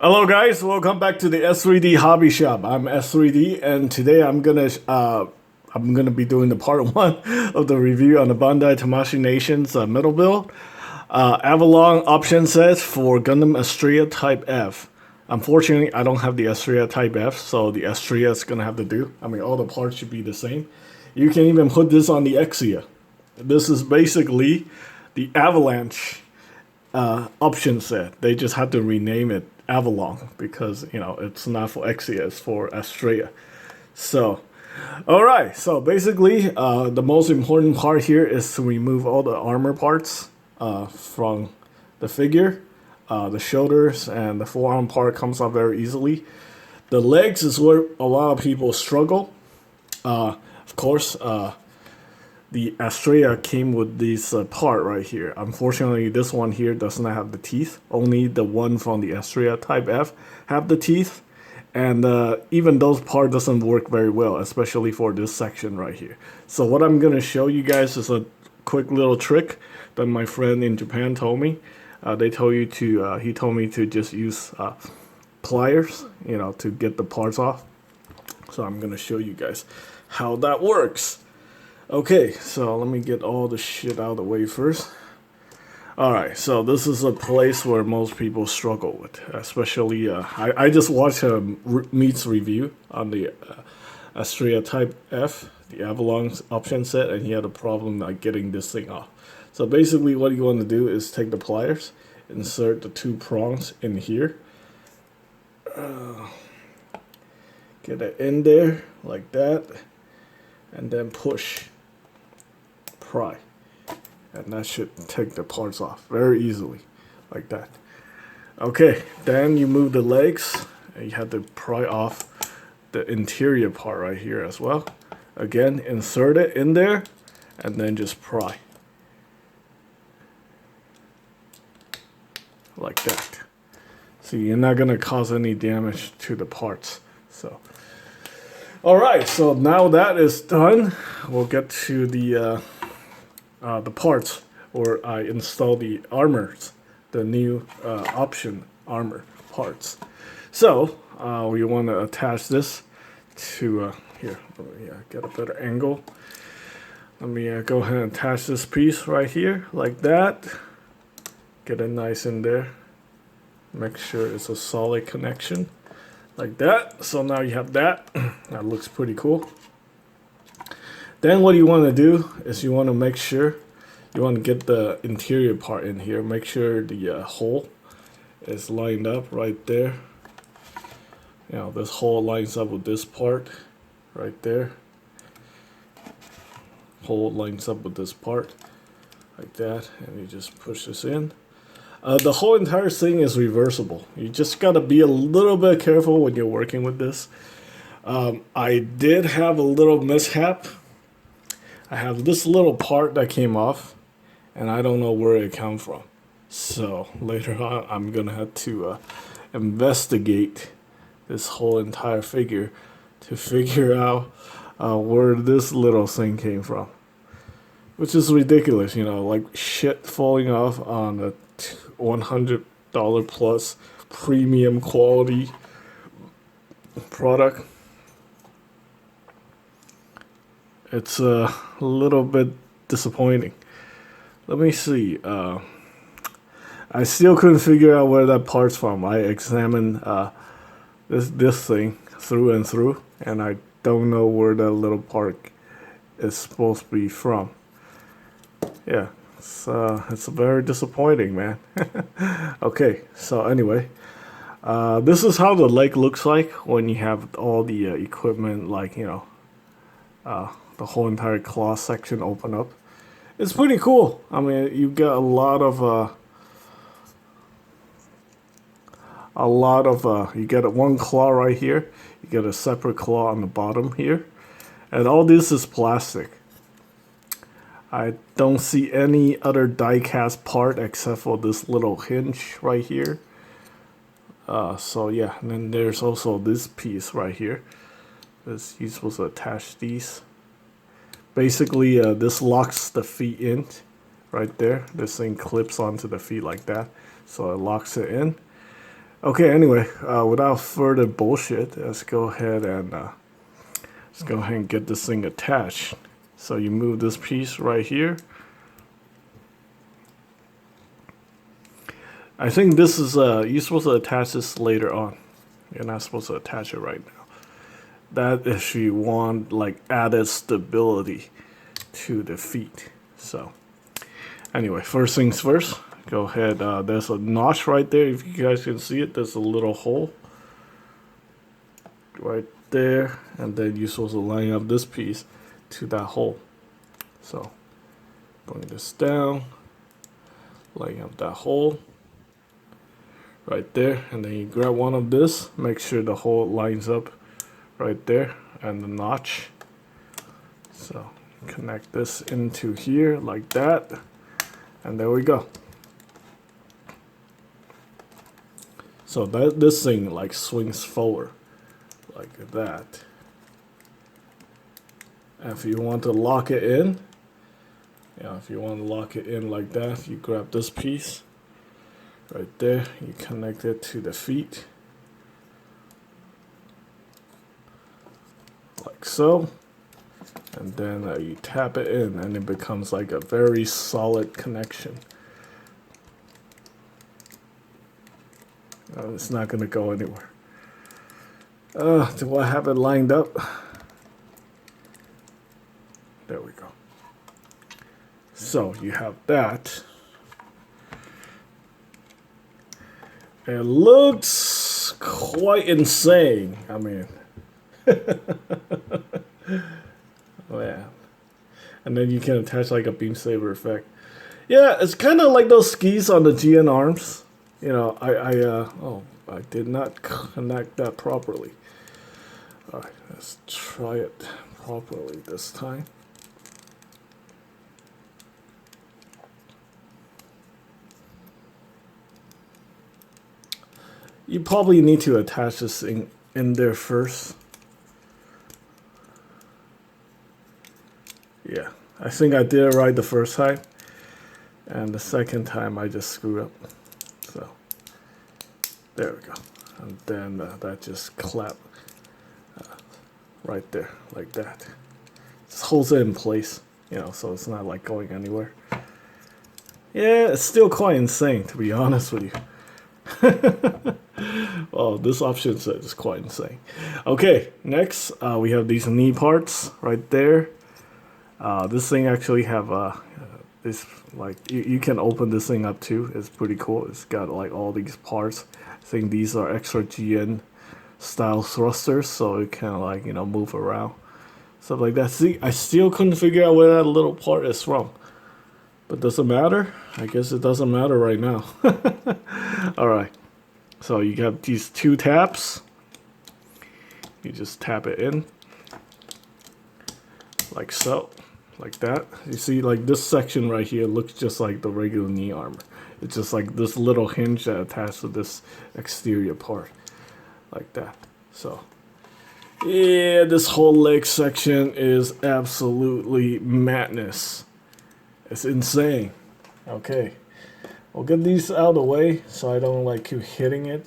Hello guys, welcome back to the S3D Hobby Shop. I'm S3D and today I'm gonna be doing the part 1 of the review on the Bandai Tamashii Nations metal build. Avalung option set for Gundam Astraea Type F. Unfortunately, I don't have the Astraea Type F, so the Astraea is gonna have to do. I mean, all the parts should be the same. You can even put this on the Exia. This is basically the Avalanche option set. They just had to rename it Avalung because it's not for Exia, it's for Astraea. So alright, so basically the most important part here is to remove all the armor parts from the figure. The shoulders and the forearm part comes off very easily. The legs is where a lot of people struggle. Of course, the Astraea came with this part right here. Unfortunately, this one here does not have the teeth. Only the one from the Astraea Type F have the teeth. And even those part doesn't work very well, especially for this section right here. So what I'm going to show you guys is a quick little trick that my friend in Japan told me. He told me to just use pliers, to get the parts off. So I'm going to show you guys how that works. Okay, so let me get all the shit out of the way first. Alright, so this is a place where most people struggle with, especially, I just watched Meat's review on the Astraea Type F, the Avalung option set, and he had a problem like getting this thing off. So basically what you want to do is take the pliers, insert the two prongs in here, get it in there like that, and then push. Pry, and that should take the parts off very easily like that. Okay, then you move the legs and you have to pry off the interior part right here as well. Again, insert it in there and then just pry like that. So you're not gonna cause any damage to the parts. So alright, so now that is done, we'll get to the parts where I install the armors, the new option armor parts. So we want to attach this to here. Let me get a better angle. Let me go ahead and attach this piece right here like that. Get it nice in there. Make sure it's a solid connection like that. So now you have that. That looks pretty cool. Then what you want to do is you want to make sure you want to get the interior part in here. Make sure the hole is lined up right there. This hole lines up with this part right there. Hole lines up with this part like that, and you just push this in. The whole entire thing is reversible. You just got to be a little bit careful when you're working with this. I did have a little mishap. I have this little part that came off, and I don't know where it came from. So later on, I'm gonna have to investigate this whole entire figure to figure out where this little thing came from, which is ridiculous. Like shit falling off on a $100 plus premium quality product. It's a little bit disappointing. Let me see. I still couldn't figure out where that part's from. I examined this thing through and through, and I don't know where that little part is supposed to be from. Yeah, it's very disappointing, man. Okay, so anyway, this is how the leg looks like when you have all the equipment, like the whole entire claw section open up. It's pretty cool. I mean, you get a lot of you get one claw right here. You get a separate claw on the bottom here, and all this is plastic. I don't see any other die-cast part except for this little hinge right here. So yeah, and then there's also this piece right here. You're supposed to attach these. Basically, this locks the feet in right there. This thing clips onto the feet like that, so it locks it in. Okay, anyway, without further bullshit, let's go ahead and get this thing attached. So you move this piece right here. I think this is you're supposed to attach this later on. You're not supposed to attach it right now. That if you want like added stability to the feet. So anyway, first things first, go ahead. There's a notch right there. If you guys can see it, there's a little hole right there, and then you're supposed to line up this piece to that hole. So bring this down, line up that hole right there, and then you grab one of this, make sure the hole lines up right there and the notch. So connect this into here like that, and there we go. So that this thing like swings forward like that. And if you want to lock it in, if you want to lock it in like that, you grab this piece right there, you connect it to the feet like so, and then you tap it in, and it becomes like a very solid connection. It's not going to go anywhere. Do I have it lined up? There we go. So you have that. It looks quite insane. I mean, yeah. And then you can attach like a beam saber effect. Yeah, it's kind of like those skis on the GN arms. You know, I did not connect that properly. All right, let's try it properly this time. You probably need to attach this thing in there first. Yeah, I think I did it right the first time, and the second time I just screwed up. So there we go, and then that just clap right there like that. Just holds it in place, so it's not like going anywhere. Yeah, it's still quite insane, to be honest with you. Well, this option is quite insane. Okay, next we have these knee parts right there. This thing actually have this, like you can open this thing up too. It's pretty cool. It's got like all these parts. I think these are extra GN style thrusters, so it can like move around, stuff like that. See, I still couldn't figure out where that little part is from, but does it matter? I guess it doesn't matter right now. All right, so you got these two taps. You just tap it in like so, like that. You see, like this section right here looks just like the regular knee armor. It's just like this little hinge that attached to this exterior part, like that. So yeah, this whole leg section is absolutely madness. It's insane. Okay, we'll get these out of the way so I don't like keep hitting it.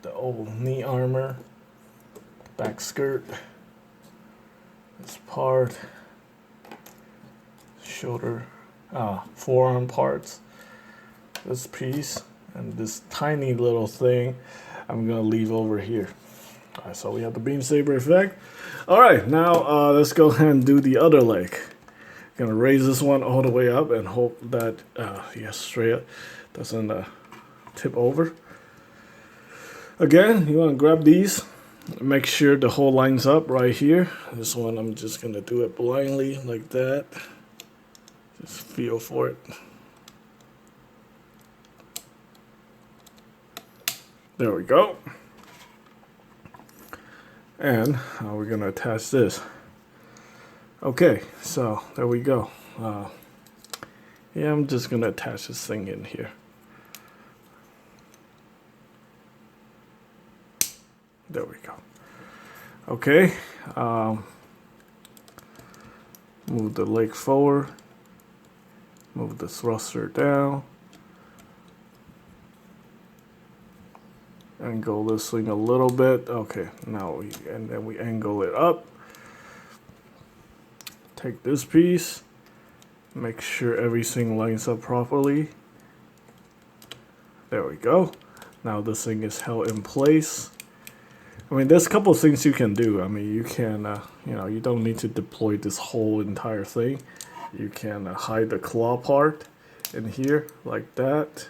The old knee armor, back skirt, this part, shoulder, forearm parts, this piece, and this tiny little thing I'm gonna leave over here. Alright, so we have the beam saber effect. Alright, now let's go ahead and do the other leg. Gonna raise this one all the way up and hope that the Astraea doesn't tip over. Again, you want to grab these, make sure the hole lines up right here. This one I'm just gonna do it blindly like that. Just feel for it. There we go. And we're gonna attach this. Okay, so there we go. Yeah, I'm just gonna attach this thing in here. There we go. Okay, move the leg forward. Move the thruster down. Angle this thing a little bit. Okay, now and then we angle it up. Take this piece. Make sure everything lines up properly. There we go. Now this thing is held in place. I mean, there's a couple of things you can do. I mean, you can, you know, you don't need to deploy this whole entire thing. You can hide the claw part in here like that.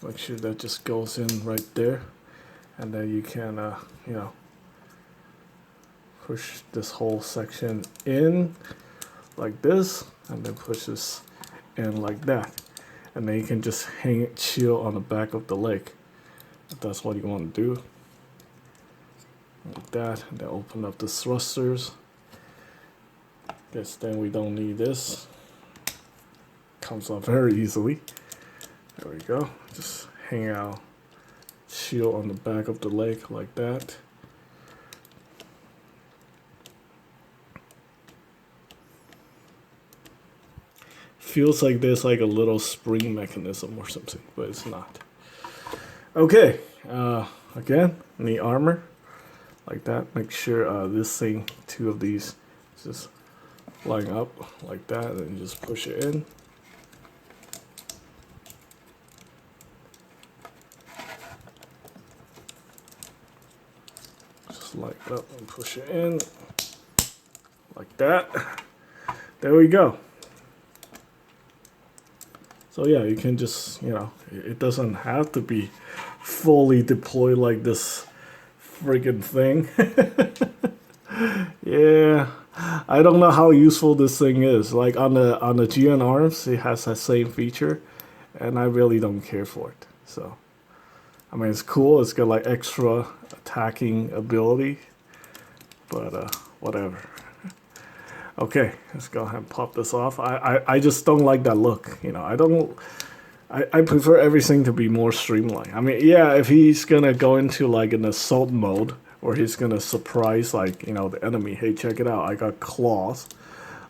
Make sure that just goes in right there. And then you can, you know, push this whole section in like this. And then push this in like that. And then you can just hang it chill on the back of the leg. If that's what you want to do. Like that. And then open up the thrusters. Guess then we don't need this. Comes off very easily. There we go. Just hang out shield on the back of the leg like that. Feels like there's like a little spring mechanism or something, but it's not. Okay, again, knee armor like that. Make sure this thing, two of these, just line up like that, and just push it in. Just line it up and push it in like that. There we go. So yeah, you can just, you know, it doesn't have to be fully deployed like this friggin' thing. Yeah, I don't know how useful this thing is. Like on the GN arms, it has that same feature, and I really don't care for it. So, I mean, it's cool. It's got like extra attacking ability, but whatever. Okay, let's go ahead and pop this off. I just don't like that look. You know, I prefer everything to be more streamlined. I mean, yeah, if he's gonna go into like an assault mode, or he's gonna surprise like, you know, the enemy, hey, check it out, I got claws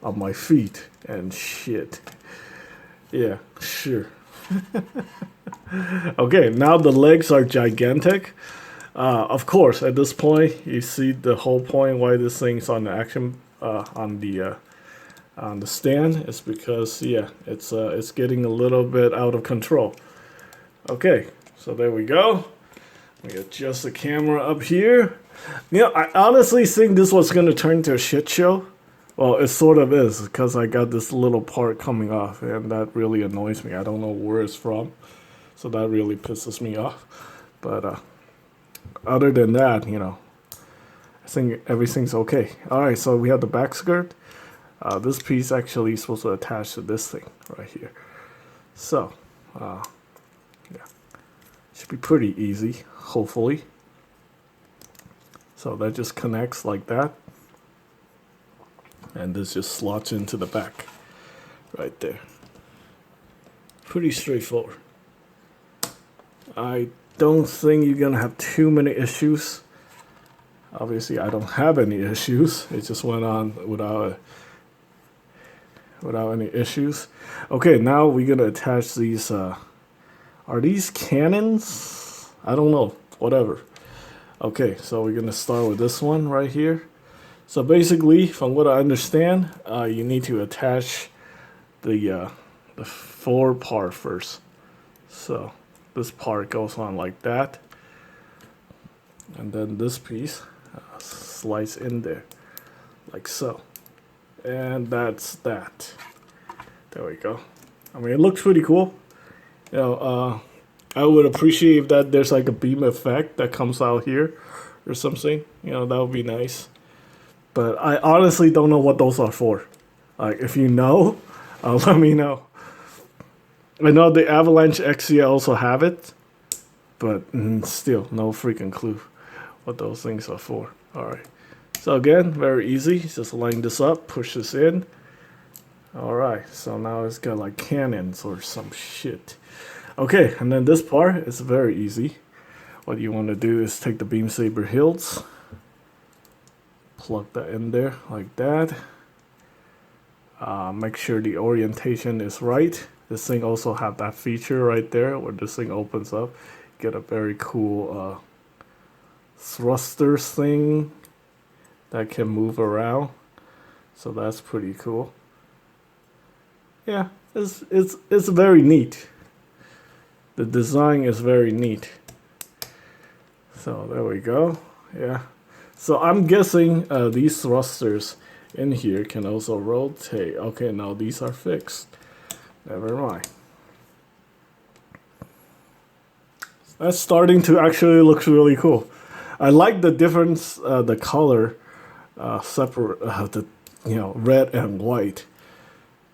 on my feet and shit. Yeah, sure. Okay, now the legs are gigantic. Of course, at this point, you see the whole point why this thing's on the action. On the stand is because, yeah, it's getting a little bit out of control. Okay, so there we go. We adjust the camera up here. You know, I honestly think this was going to turn into a shit show. Well, it sort of is, because I got this little part coming off, and that really annoys me. I don't know where it's from, so that really pisses me off. But other than that, you know, I think everything's okay. Alright, so we have the back skirt. This piece actually is supposed to attach to this thing right here. So, yeah. Should be pretty easy, hopefully. So that just connects like that. And this just slots into the back. Right there. Pretty straightforward. I don't think you're gonna have too many issues. Obviously, I don't have any issues. It just went on without any issues. Okay, now we're gonna attach these. Are these cannons? I don't know. Whatever. Okay, so we're gonna start with this one right here. So basically, from what I understand, you need to attach the forward part first. So this part goes on like that, and then this piece slides in there like so, and that's that. There we go. I mean, it looks pretty cool. You know, I would appreciate that there's like a beam effect that comes out here or something. You know, that would be nice. But I honestly don't know what those are for. Like, if you know, let me know. I know the Avalanche XCL also have it, but still, no freaking clue what those things are for. Alright. So again, very easy. Just line this up, push this in. Alright, so now it's got like cannons or some shit. Okay, and then this part is very easy. What you want to do is take the beam saber hilts, plug that in there like that. Make sure the orientation is right. This thing also have that feature right there where this thing opens up. Get a very cool thrusters thing that can move around. So that's pretty cool. Yeah, it's very neat. The design is very neat. So there we go. Yeah. So I'm guessing these thrusters in here can also rotate. Okay, now these are fixed. Never mind. That's starting to actually look really cool. I like the difference, the color, separate, the red and white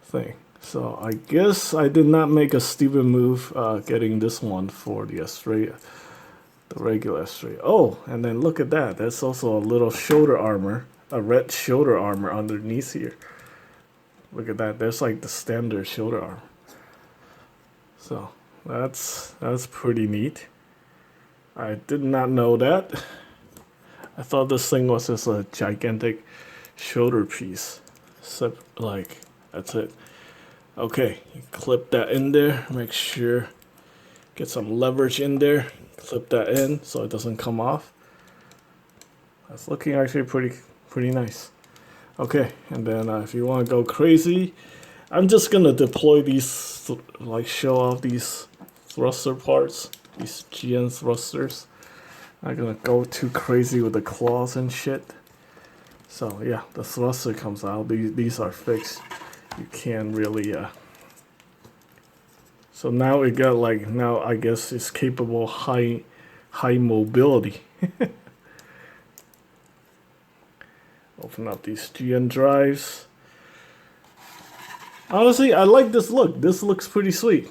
thing. So I guess I did not make a stupid move getting this one for the Astraea, the regular Astraea. Oh, and then look at that. That's also a little shoulder armor, a red shoulder armor underneath here. Look at that. There's like the standard shoulder armor. So that's pretty neat. I did not know that. I thought this thing was just a gigantic shoulder piece. So, like, that's it. Okay, you clip that in there. Make sure get some leverage in there. Clip that in so it doesn't come off. That's looking actually pretty nice. Okay, and then if you want to go crazy, I'm just gonna deploy these, like show off these thruster parts, these GN thrusters. I'm gonna go too crazy with the claws and shit. So yeah, the thruster comes out. These are fixed. You can't really. So now it got like, now I guess it's capable high mobility. Open up these GN drives. Honestly, I like this look. This looks pretty sweet.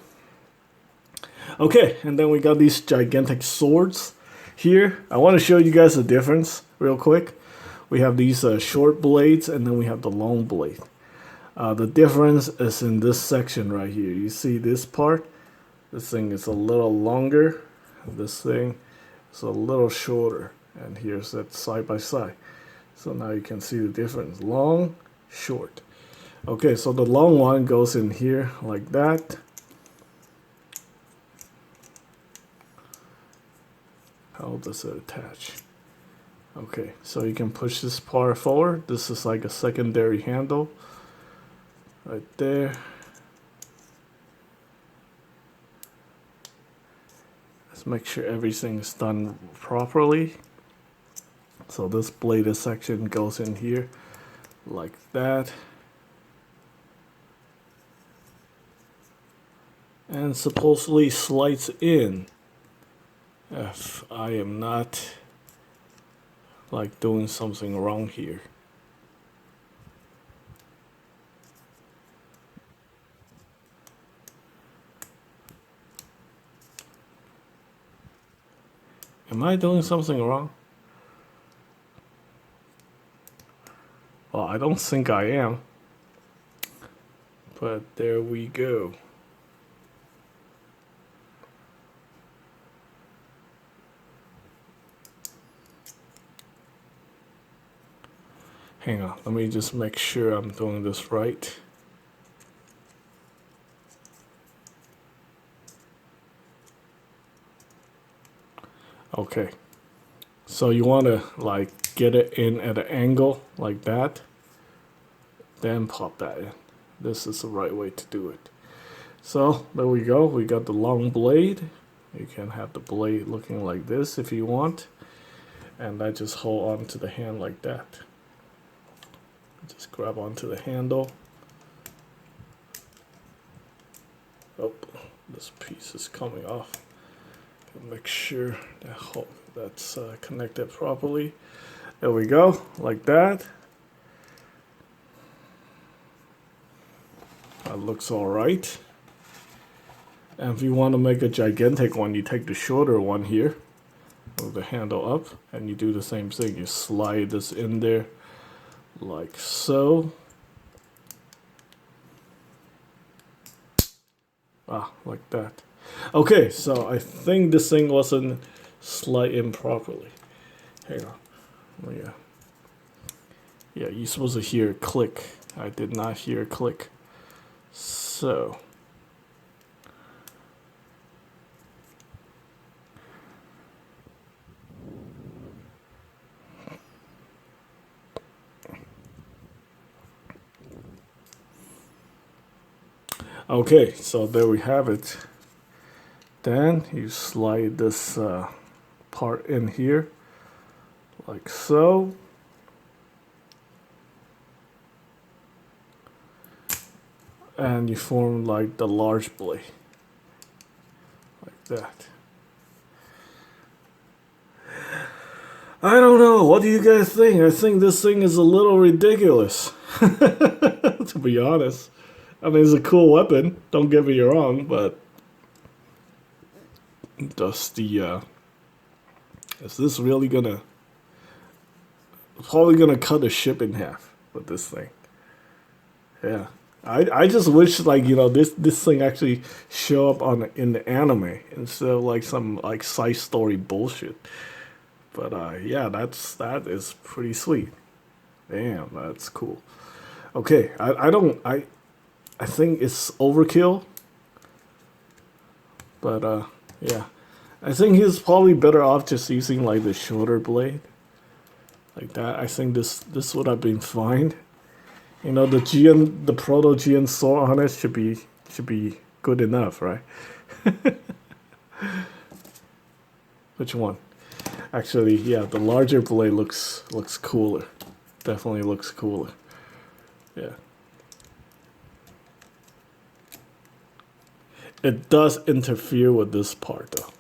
Okay, and then we got these gigantic swords here. I want to show you guys the difference real quick. We have these short blades, and then we have the long blade. The difference is in this section right here. You see this part? This thing is a little longer. This thing is a little shorter. And here's that side by side. So now you can see the difference. Long, short. Okay, so the long one goes in here like that. How does it attach? Okay, so you can push this part forward. This is like a secondary handle right there. Let's make sure everything is done properly. So this bladed section goes in here like that. And supposedly slides in, if I am not like doing something wrong here. Am I doing something wrong? Well, I don't think I am. But there we go. Hang on, let me just make sure I'm doing this right. Okay, so you want to like get it in at an angle like that, then pop that in. This is the right way to do it. So there we go, we got the long blade. You can have the blade looking like this if you want, and I just hold on to the hand like that. Just grab onto the handle. Oh, this piece is coming off. Make sure that that's connected properly. There we go, like that. That looks all right. And if you want to make a gigantic one, you take the shorter one here, move the handle up, and you do the same thing. You slide this in there like so. Like that. Okay, so I think this thing wasn't slid in properly. Hang on. Oh, yeah. Yeah, you're supposed to hear click I did not hear a click. So. Okay, so there we have it. Then you slide this part in here, like so. And you form like the large blade, like that. I don't know, what do you guys think? I think this thing is a little ridiculous, to be honest. I mean, it's a cool weapon, don't get me wrong, but does the, is this really gonna, probably gonna cut a ship in half with this thing. Yeah. I just wish, like, you know, this thing actually show up in the anime instead of like some like side story bullshit. But yeah, that is pretty sweet. Damn, that's cool. Okay, I think it's overkill. But yeah, I think he's probably better off just using like the shorter blade, like that. I think this would have been fine. You know, the proto GN sword on it should be good enough, right? Which one? Actually, yeah, the larger blade looks cooler. Definitely looks cooler. Yeah. It does interfere with this part though.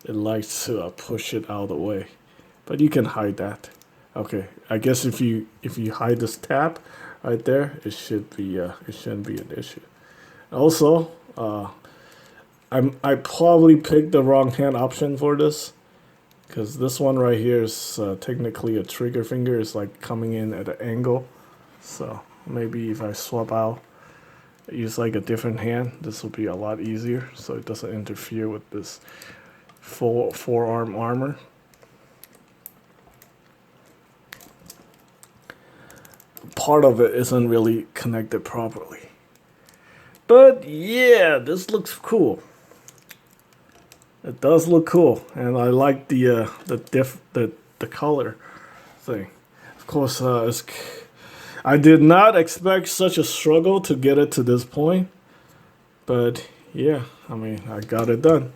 It likes to push it out of the way, but you can hide that. Okay, I guess if you hide this tab right there, it shouldn't be an issue. Also, I probably picked the wrong hand option for this, because this one right here is technically a trigger finger. It's like coming in at an angle. So maybe if I swap out, use like a different hand, this will be a lot easier, so it doesn't interfere with this forearm armor. Part of it isn't really connected properly. But yeah, this looks cool. It does look cool, and I like the color thing. Of course, I did not expect such a struggle to get it to this point, but yeah, I mean, I got it done.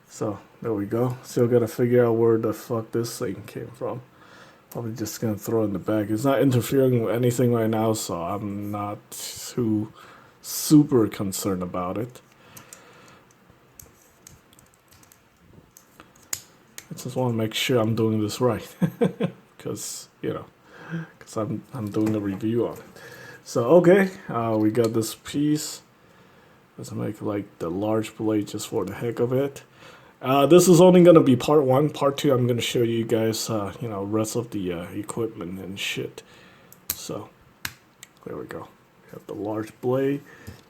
So there we go. Still gotta figure out where the fuck this thing came from. Probably just gonna throw it in the bag. It's not interfering with anything right now, so I'm not too super concerned about it. I just want to make sure I'm doing this right, because I'm doing a review on it. So okay, we got this piece. Let's make like the large blade just for the heck of it. This is only gonna be part 1. Part 2, I'm gonna show you guys, rest of the equipment and shit. So there we go. You have the large blade.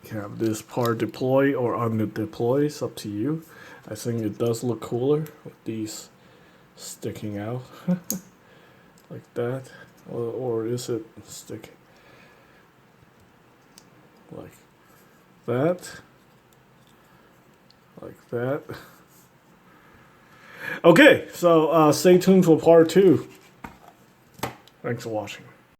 You can have this part deploy or under deploy. It's up to you. I think it does look cooler with these sticking out like that, or is it sticking like that? Like that. Okay, so stay tuned for part 2. Thanks for watching.